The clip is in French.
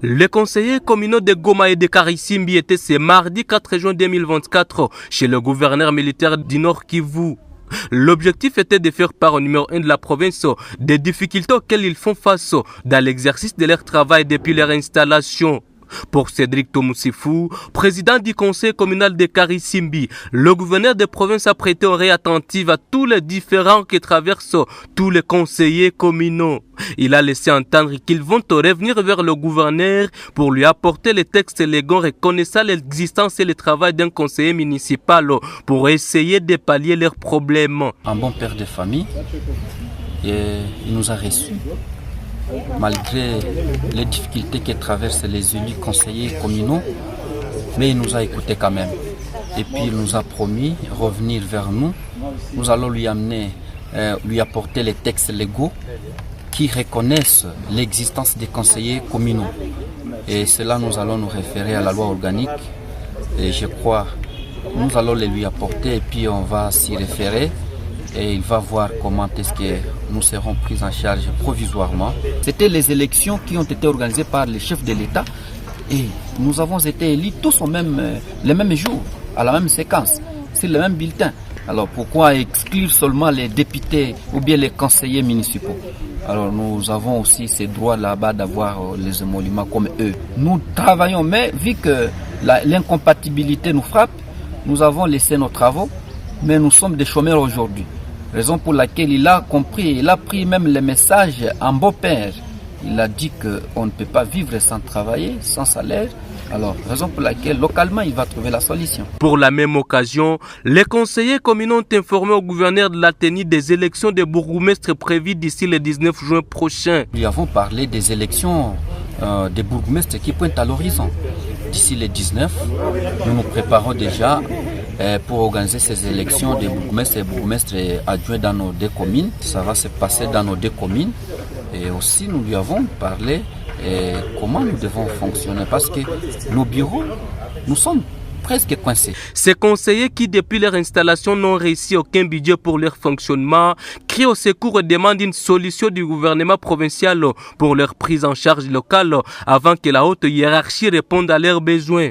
Les conseillers communaux de Goma et de Karisimbi étaient ce mardi 4 juin 2024 chez le gouverneur militaire du Nord Kivu. L'objectif était de faire part au numéro 1 de la province des difficultés auxquelles ils font face dans l'exercice de leur travail depuis leur installation. Pour Cédric Tomoussifou, président du conseil communal de Karisimbi, le gouverneur de province a prêté oreille attentive à tous les différends que traversent tous les conseillers communaux. Il a laissé entendre qu'ils vont revenir vers le gouverneur pour lui apporter les textes légaux reconnaissant l'existence et le travail d'un conseiller municipal pour essayer de pallier leurs problèmes. Un bon père de famille, il nous a reçus. Malgré les difficultés que traversent les élus conseillers communaux, mais il nous a écoutés quand même. Et puis il nous a promis revenir vers nous. Nous allons lui amener, lui apporter les textes légaux qui reconnaissent l'existence des conseillers communaux. Et cela, nous allons nous référer à la loi organique. Et je crois, nous allons les lui apporter et puis on va s'y référer. Et il va voir comment est-ce que nous serons pris en charge provisoirement. C'était les élections qui ont été organisées par les chefs de l'État et nous avons été élus tous le même jour, à la même séquence, sur le même bulletin. Alors pourquoi exclure seulement les députés ou bien les conseillers municipaux? Alors nous avons aussi ces droits là-bas d'avoir les émoluments comme eux. Nous travaillons, mais vu que l'incompatibilité nous frappe, nous avons laissé nos travaux, mais nous sommes des chômeurs aujourd'hui. Raison pour laquelle il a compris, il a pris même les messages en beau-père. Il a dit qu'on ne peut pas vivre sans travailler, sans salaire. Alors, raison pour laquelle, localement, il va trouver la solution. Pour la même occasion, les conseillers communaux ont informé au gouverneur de la tenue des élections de bourgmestres prévues d'ici le 19 juin prochain. Nous avons parlé des élections des bourgmestres qui pointent à l'horizon. D'ici le 19, nous nous préparons déjà pour organiser ces élections des bourgmestres et bourgmestres adjoints dans nos deux communes. Ça va se passer dans nos deux communes. Et aussi, nous lui avons parlé comment nous devons fonctionner parce que nos bureaux, nous sommes presque coincés. Ces conseillers qui, depuis leur installation, n'ont réussi aucun budget pour leur fonctionnement, crient au secours et demandent une solution du gouvernement provincial pour leur prise en charge locale avant que la haute hiérarchie réponde à leurs besoins.